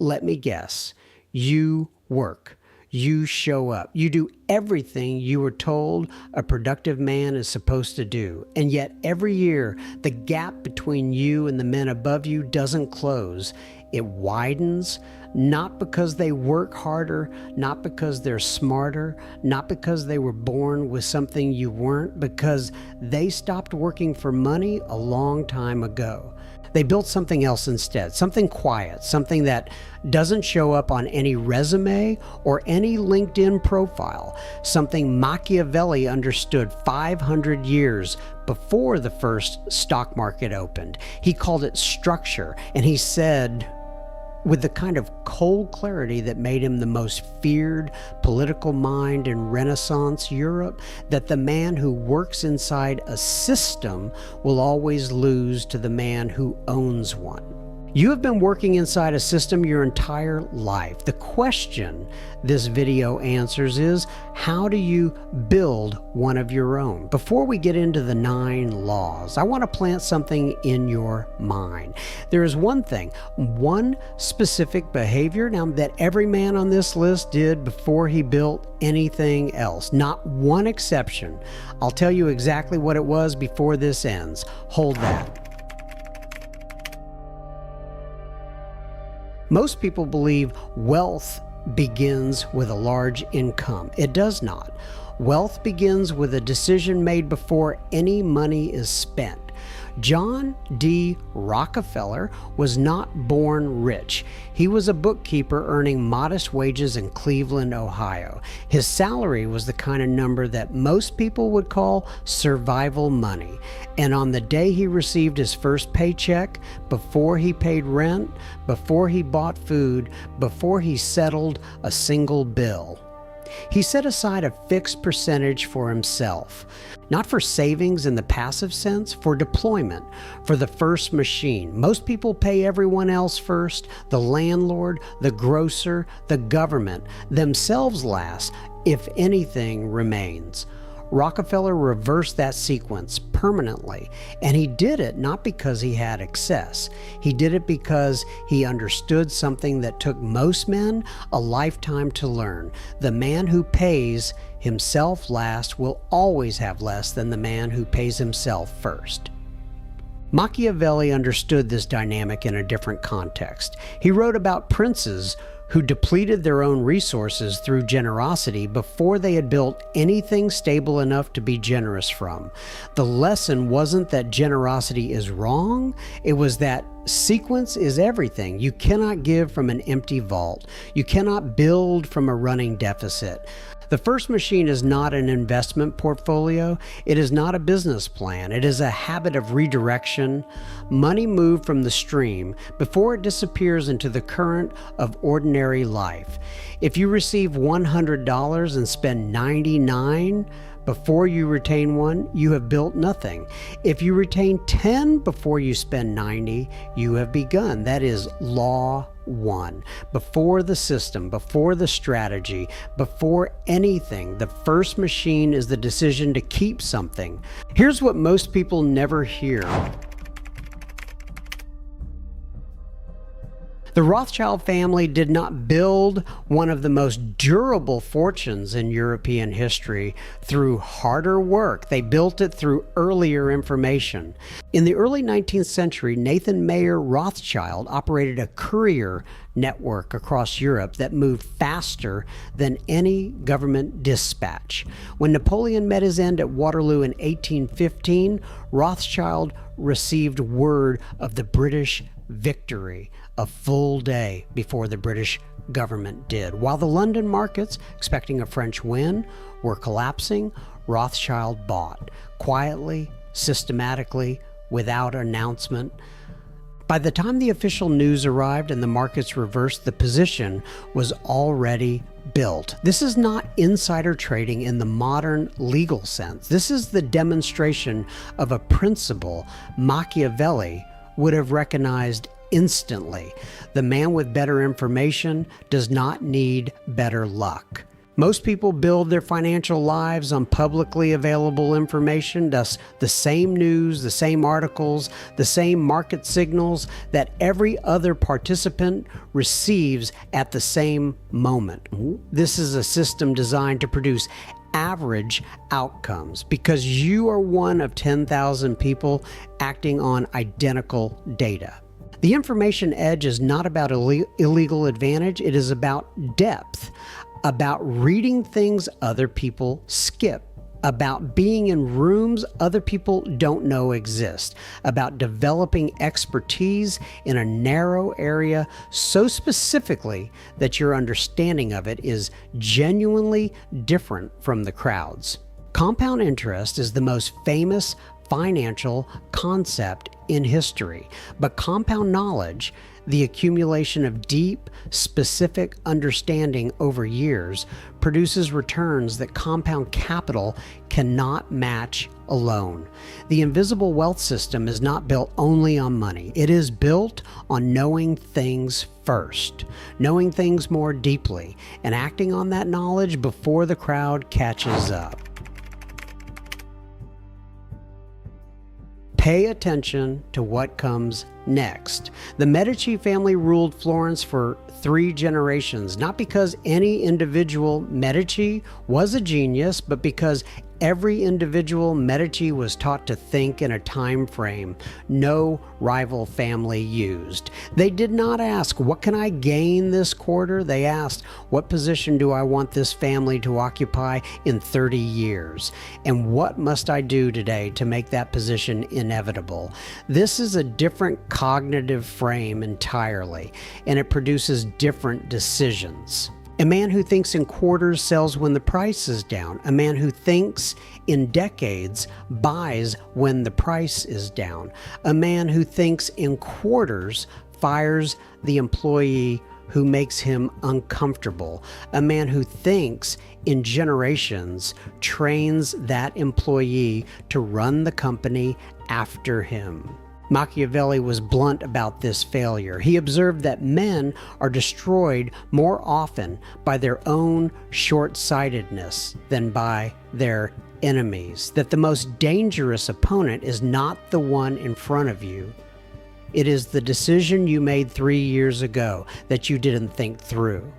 Let me guess. You work. You show up. You do everything you were told a productive man is supposed to do. And yet every year, the gap between you and the men above you doesn't close. It widens, not because they work harder, not because they're smarter, not because they were born with something you weren't, because they stopped working for money a long time ago. They built something else instead, something quiet, something that doesn't show up on any resume or any LinkedIn profile, something Machiavelli understood 500 years before the first stock market opened. He called it structure, and he said, with the kind of cold clarity that made him the most feared political mind in Renaissance Europe, that the man who works inside a system will always lose to the man who owns one. You have been working inside a system your entire life. The question this video answers is, how do you build one of your own? Before we get into the 9 laws, I want to plant something in your mind. There is one thing, one specific behavior now that every man on this list did before he built anything else. Not one exception. I'll tell you exactly what it was before this ends. Hold that. Most people believe wealth begins with a large income. It does not. Wealth begins with a decision made before any money is spent. John D. Rockefeller was not born rich. He was a bookkeeper earning modest wages in Cleveland, Ohio. His salary was the kind of number that most people would call survival money. And on the day he received his first paycheck, before he paid rent, before he bought food, before he settled a single bill, he set aside a fixed percentage for himself, not for savings in the passive sense, for deployment, for the first machine. Most people pay everyone else first, the landlord, the grocer, the government, themselves last, if anything remains. Rockefeller reversed that sequence permanently, and he did it not because he had excess. He did it because he understood something that took most men a lifetime to learn. The man who pays himself last will always have less than the man who pays himself first. Machiavelli understood this dynamic in a different context. He wrote about princes who depleted their own resources through generosity before they had built anything stable enough to be generous from. The lesson wasn't that generosity is wrong, it was that sequence is everything. You cannot give from an empty vault. You cannot build from a running deficit. The first machine is not an investment portfolio. It is not a business plan. It is a habit of redirection. Money moved from the stream before it disappears into the current of ordinary life. If you receive $100 and spend 99 before you retain 1, you have built nothing. If you retain 10 before you spend 90, you have begun. That is law 1. Before the system, before the strategy, before anything, the first machine is the decision to keep something. Here's what most people never hear. The Rothschild family did not build one of the most durable fortunes in European history through harder work. They built it through earlier information. In the early 19th century, Nathan Mayer Rothschild operated a courier network across Europe that moved faster than any government dispatch. When Napoleon met his end at Waterloo in 1815, Rothschild received word of the British victory a full day before the British government did. While the London markets, expecting a French win, were collapsing, Rothschild bought, quietly, systematically, without announcement. By the time the official news arrived and the markets reversed, the position was already built. This is not insider trading in the modern legal sense. This is the demonstration of a principle Machiavelli would have recognized instantly. The man with better information does not need better luck. Most people build their financial lives on publicly available information, thus the same news, the same articles, the same market signals that every other participant receives at the same moment. This is a system designed to produce average outcomes because you are one of 10,000 people acting on identical data. The information edge is not about illegal advantage, it is about depth, about reading things other people skip, about being in rooms other people don't know exist, about developing expertise in a narrow area so specifically that your understanding of it is genuinely different from the crowd's. Compound interest is the most famous financial concept in history, but compound knowledge, the accumulation of deep, specific understanding over years, produces returns that compound capital cannot match alone. The invisible wealth system is not built only on money. It is built on knowing things first, knowing things more deeply, and acting on that knowledge before the crowd catches up. Pay attention to what comes next. The Medici family ruled Florence for 3 generations, not because any individual Medici was a genius, but because every individual Medici was taught to think in a time frame no rival family used. They did not ask, what can I gain this quarter? They asked, what position do I want this family to occupy in 30 years? And what must I do today to make that position inevitable? This is a different cognitive frame entirely, and it produces different decisions. A man who thinks in quarters sells when the price is down. A man who thinks in decades buys when the price is down. A man who thinks in quarters fires the employee who makes him uncomfortable. A man who thinks in generations trains that employee to run the company after him. Machiavelli was blunt about this failure. He observed that men are destroyed more often by their own short-sightedness than by their enemies, that the most dangerous opponent is not the one in front of you. It is the decision you made 3 years ago that you didn't think through.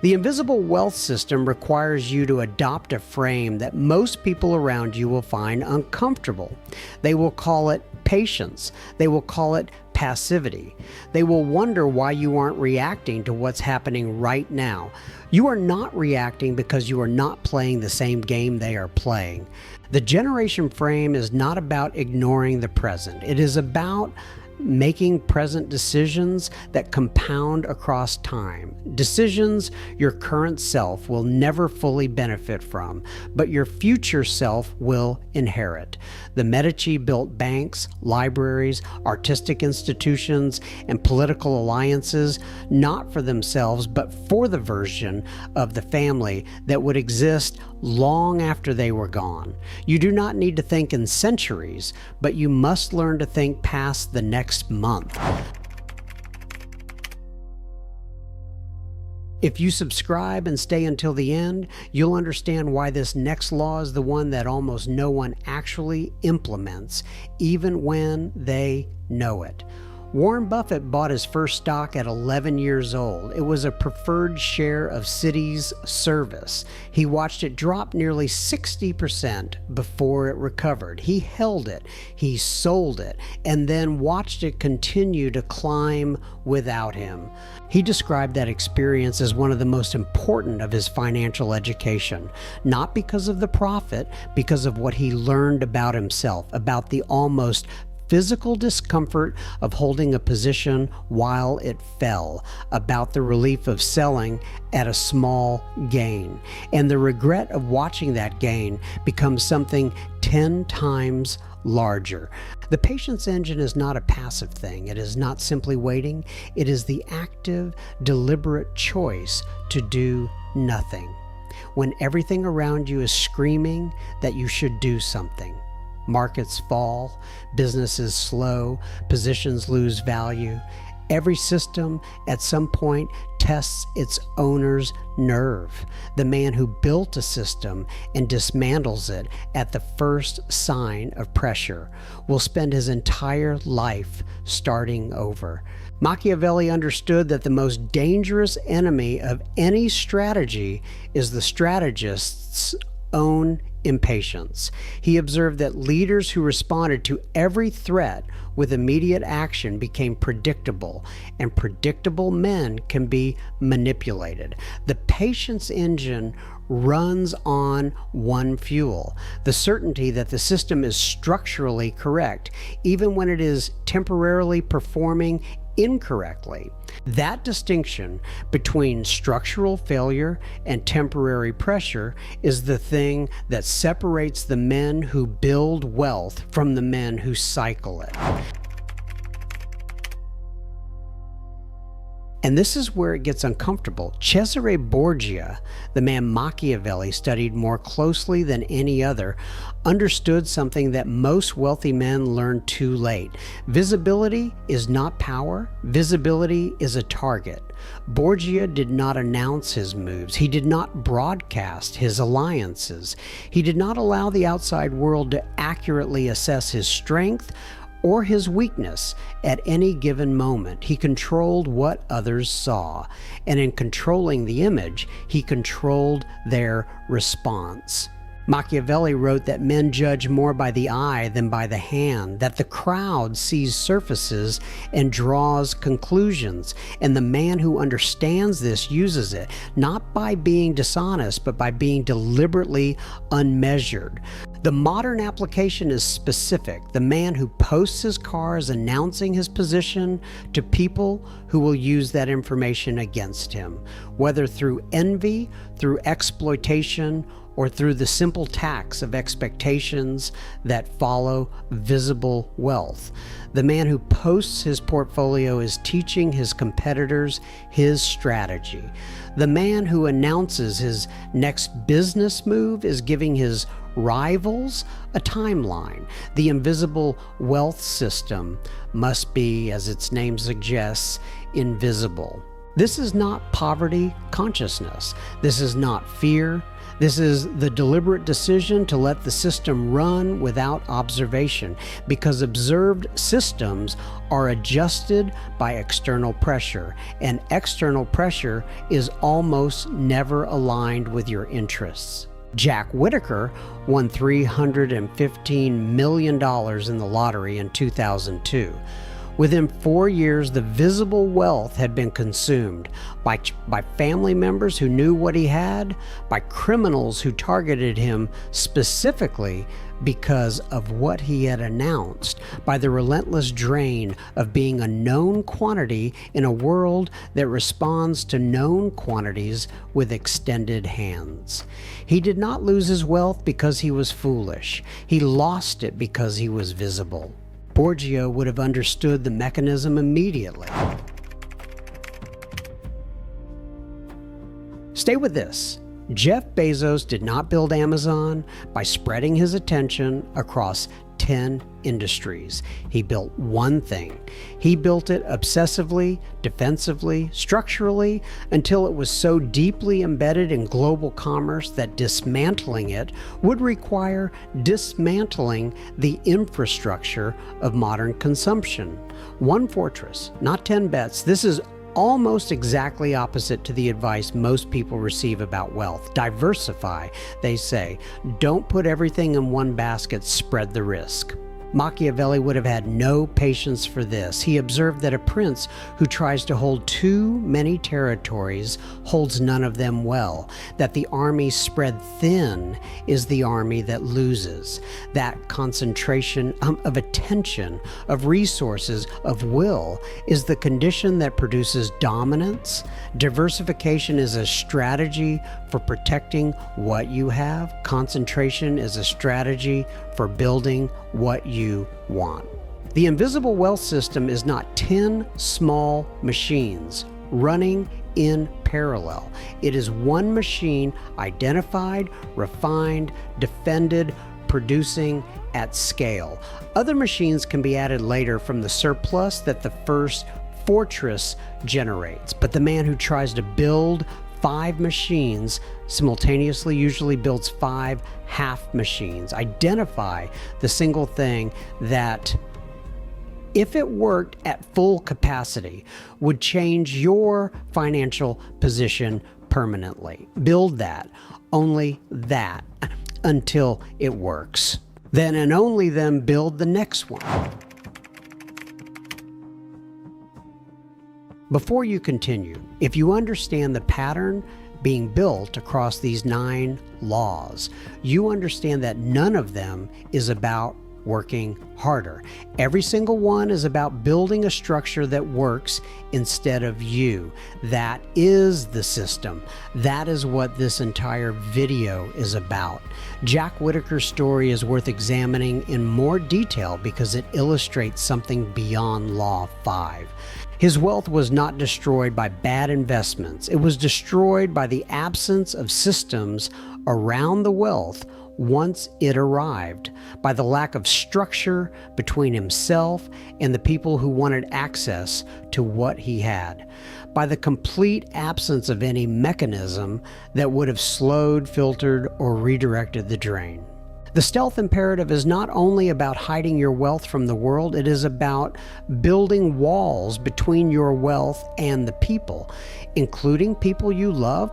The invisible wealth system requires you to adopt a frame that most people around you will find uncomfortable. They will call it patience. They will call it passivity. They will wonder why you aren't reacting to what's happening right now. You are not reacting because you are not playing the same game they are playing. The generation frame is not about ignoring the present. It is about making present decisions that compound across time. Decisions your current self will never fully benefit from, but your future self will inherit. The Medici built banks, libraries, artistic institutions, and political alliances, not for themselves, but for the version of the family that would exist long after they were gone. You do not need to think in centuries, but you must learn to think past the next month. If you subscribe and stay until the end, you'll understand why this next law is the one that almost no one actually implements, even when they know it. Warren Buffett bought his first stock at 11 years old. It was a preferred share of Citi's Service. He watched it drop nearly 60% before it recovered. He held it, he sold it, and then watched it continue to climb without him. He described that experience as one of the most important of his financial education, not because of the profit, because of what he learned about himself, about the almost physical discomfort of holding a position while it fell, about the relief of selling at a small gain, and the regret of watching that gain become something 10 times larger. The patience engine is not a passive thing. It is not simply waiting. It is the active, deliberate choice to do nothing when everything around you is screaming that you should do something. Markets fall, businesses slow, positions lose value, Every system at some point tests its owner's nerve. The man who built a system and dismantles it at the first sign of pressure will spend his entire life starting over. Machiavelli understood that the most dangerous enemy of any strategy is the strategist's own impatience. He observed that leaders who responded to every threat with immediate action became predictable, and predictable men can be manipulated. The patience engine runs on one fuel: the certainty that the system is structurally correct, even when it is temporarily performing incorrectly. That distinction between structural failure and temporary pressure is the thing that separates the men who build wealth from the men who cycle it. And this is where it gets uncomfortable. Cesare Borgia, the man Machiavelli studied more closely than any other, understood something that most wealthy men learn too late. Visibility is not power. Visibility is a target. Borgia did not announce his moves. He did not broadcast his alliances. He did not allow the outside world to accurately assess his strength or his weakness at any given moment. He controlled what others saw, and in controlling the image, he controlled their response. Machiavelli wrote that men judge more by the eye than by the hand, that the crowd sees surfaces and draws conclusions, and the man who understands this uses it, not by being dishonest, but by being deliberately unmeasured. The modern application is specific. The man who posts his cars announcing his position to people who will use that information against him, whether through envy, through exploitation, or through the simple tax of expectations that follow visible wealth. The man who posts his portfolio is teaching his competitors his strategy. The man who announces his next business move is giving his rivals a timeline. The invisible wealth system must be, as its name suggests, invisible. This is not poverty consciousness. This is not fear. This is the deliberate decision to let the system run without observation, because observed systems are adjusted by external pressure, and external pressure is almost never aligned with your interests. Jack Whitaker won $315 million in the lottery in 2002. Within 4 years, the visible wealth had been consumed by family members who knew what he had, by criminals who targeted him specifically because of what he had announced, by the relentless drain of being a known quantity in a world that responds to known quantities with extended hands. He did not lose his wealth because he was foolish. He lost it because he was visible. Borgia would have understood the mechanism immediately. Stay with this. Jeff Bezos did not build Amazon by spreading his attention across 10 industries. He built one thing. He built it obsessively, defensively, structurally, until it was so deeply embedded in global commerce that dismantling it would require dismantling the infrastructure of modern consumption. One fortress, not 10 bets. This is almost exactly opposite to the advice most people receive about wealth. Diversify, they say. Don't put everything in one basket, spread the risk. Machiavelli would have had no patience for this. He observed that a prince who tries to hold too many territories holds none of them well, that the army spread thin is the army that loses. That concentration of attention, of resources, of will is the condition that produces dominance. Diversification is a strategy for protecting what you have. Concentration is a strategy for building what you want. The invisible wealth system is not 10 small machines running in parallel. It is one machine identified, refined, defended, producing at scale. Other machines can be added later from the surplus that the first fortress generates, but the man who tries to build 5 machines simultaneously usually builds 5 half machines. Identify the single thing that, if it worked at full capacity, would change your financial position permanently. Build that, only that, until it works. Then and only then build the next one. Before you continue, if you understand the pattern being built across these 9 laws, you understand that none of them is about working harder. Every single one is about building a structure that works instead of you. That is the system. That is what this entire video is about. Jack Whitaker's story is worth examining in more detail because it illustrates something beyond Law 5. His wealth was not destroyed by bad investments. It was destroyed by the absence of systems around the wealth once it arrived, by the lack of structure between himself and the people who wanted access to what he had, by the complete absence of any mechanism that would have slowed, filtered, or redirected the drain. The stealth imperative is not only about hiding your wealth from the world, it is about building walls between your wealth and the people, including people you love,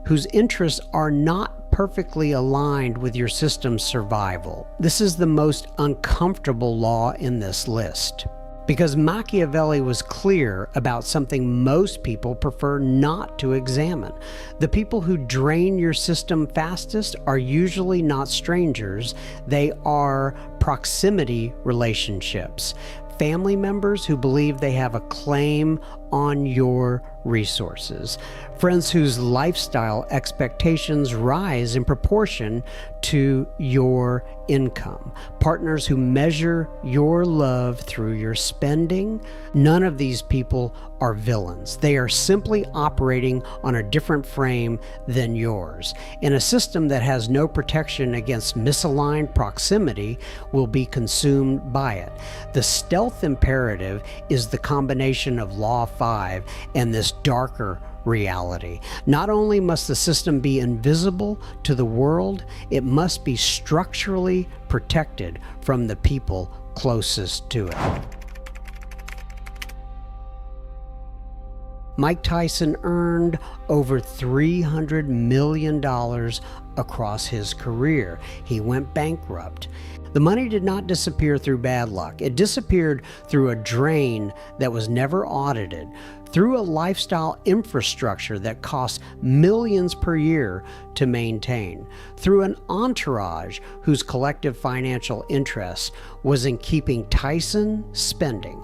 whose interests are not perfectly aligned with your system's survival. This is the most uncomfortable law in this list, because Machiavelli was clear about something most people prefer not to examine. The people who drain your system fastest are usually not strangers. They are proximity relationships. Family members who believe they have a claim on your resources. Friends whose lifestyle expectations rise in proportion to your income. Partners who measure your love through your spending. None of these people are villains. They are simply operating on a different frame than yours. And a system that has no protection against misaligned proximity will be consumed by it. The stealth imperative is the combination of Law 5 and this darker reality. Not only must the system be invisible to the world, it must be structurally protected from the people closest to it. Mike Tyson earned over $300 million across his career. He went bankrupt. The money did not disappear through bad luck. It disappeared through a drain that was never audited, through a lifestyle infrastructure that costs millions per year to maintain, through an entourage whose collective financial interest was in keeping Tyson spending,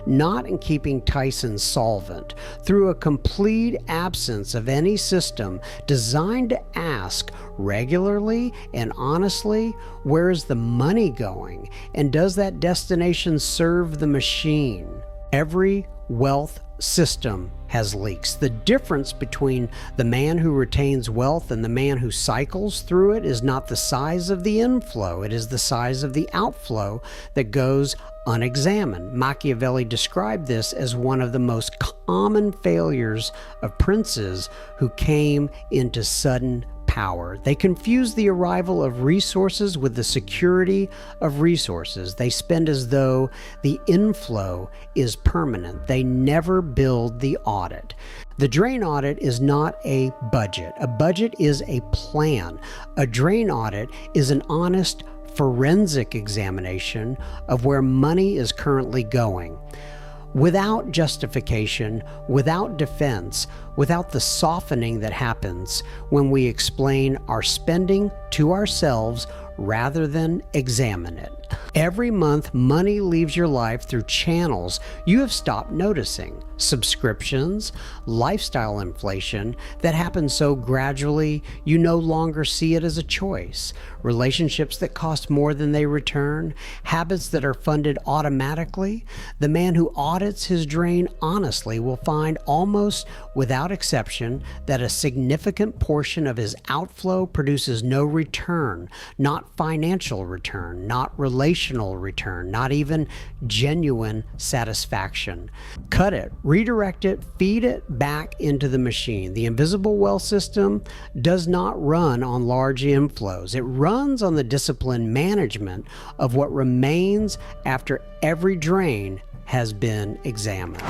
not in keeping Tyson solvent, through a complete absence of any system designed to ask regularly and honestly, where is the money going, and does that destination serve the machine? Every wealth system has leaks. The difference between the man who retains wealth and the man who cycles through it is not the size of the inflow, it is the size of the outflow that goes unexamined. Machiavelli described this as one of the most common failures of princes who came into sudden power. They confuse the arrival of resources with the security of resources. They spend as though the inflow is permanent. They never build the audit. The drain audit is not a budget. A budget is a plan. A drain audit is an honest forensic examination of where money is currently going. Without justification, without defense, without the softening that happens when we explain our spending to ourselves rather than examine it. Every month, money leaves your life through channels you have stopped noticing. subscriptions, lifestyle inflation that happens so gradually you no longer see it as a choice, relationships that cost more than they return, habits that are funded automatically. The man who audits his drain honestly will find almost without exception that a significant portion of his outflow produces no return, not financial return, not relational return, not even genuine satisfaction. Cut it, redirect it, feed it back into the machine. The invisible wealth system does not run on large inflows. It runs on the disciplined management of what remains after every drain has been examined.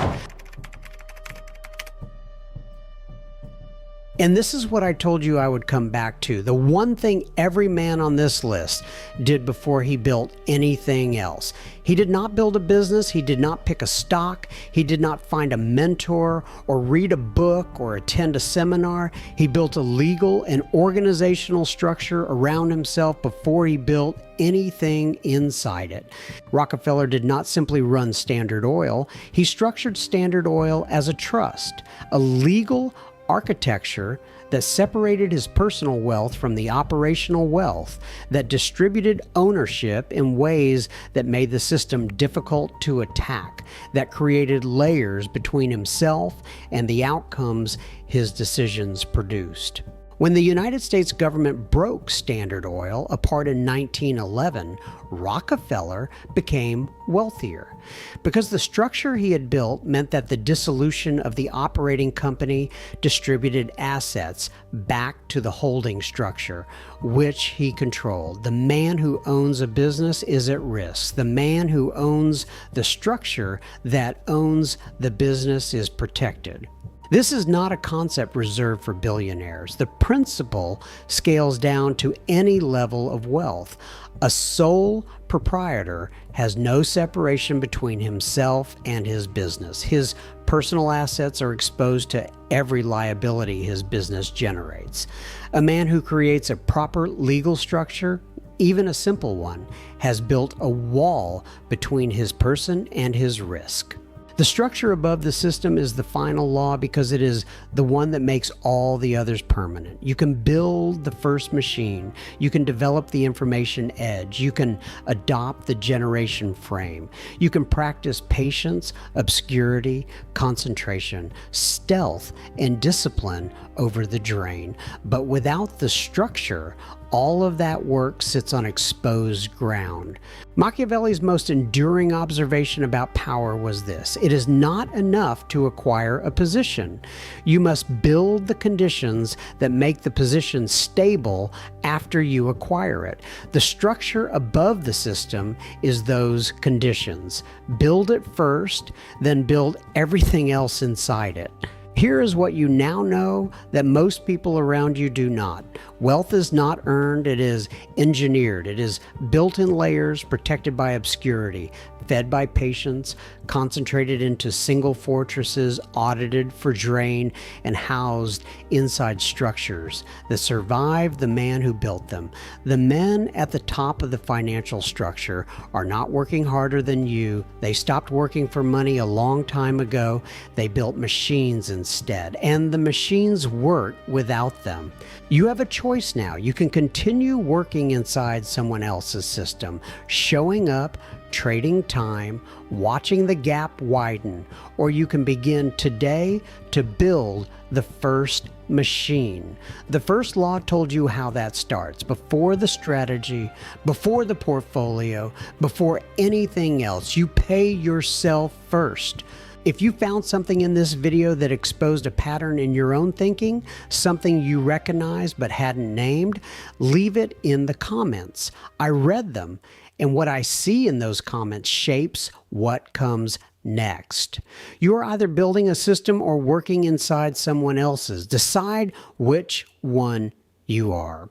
And this is what I told you I would come back to. The one thing every man on this list did before he built anything else. He did not build a business. He did not pick a stock. He did not find a mentor or read a book or attend a seminar. He built a legal and organizational structure around himself before he built anything inside it. Rockefeller did not simply run Standard Oil. He structured Standard Oil as a trust, a legal architecture that separated his personal wealth from the operational wealth, that distributed ownership in ways that made the system difficult to attack, that created layers between himself and the outcomes his decisions produced. When the United States government broke Standard Oil apart in 1911, Rockefeller became wealthier because the structure he had built meant that the dissolution of the operating company distributed assets back to the holding structure, which he controlled. The man who owns a business is at risk. The man who owns the structure that owns the business is protected. This is not a concept reserved for billionaires. The principle scales down to any level of wealth. A sole proprietor has no separation between himself and his business. His personal assets are exposed to every liability his business generates. A man who creates a proper legal structure, even a simple one, has built a wall between his person and his risk. The structure above the system is the final law because it is the one that makes all the others permanent. You can build the first machine. You can develop the information edge. You can adopt the generation frame. You can practice patience, obscurity, concentration, stealth, and discipline over the drain. But without the structure, all of that work sits on exposed ground. Machiavelli's most enduring observation about power was this: it is not enough to acquire a position. You must build the conditions that make the position stable after you acquire it. The structure above the system is those conditions. Build it first, then build everything else inside it. Here is what you now know that most people around you do not. Wealth is not earned, it is engineered. It is built in layers, protected by obscurity, fed by patience, concentrated into single fortresses, audited for drain, and housed inside structures that survive the man who built them. The men at the top of the financial structure are not working harder than you. They stopped working for money a long time ago. They built machines instead, and the machines work without them. You have a choice now. You can continue working inside someone else's system, showing up, trading time, watching the gap widen, or you can begin today to build the first machine. The first law told you how that starts. Before the strategy, before the portfolio, before anything else, you pay yourself first. If you found something in this video that exposed a pattern in your own thinking, something you recognized but hadn't named, leave it in the comments. I read them, and what I see in those comments shapes what comes next. You are either building a system or working inside someone else's. Decide which one you are.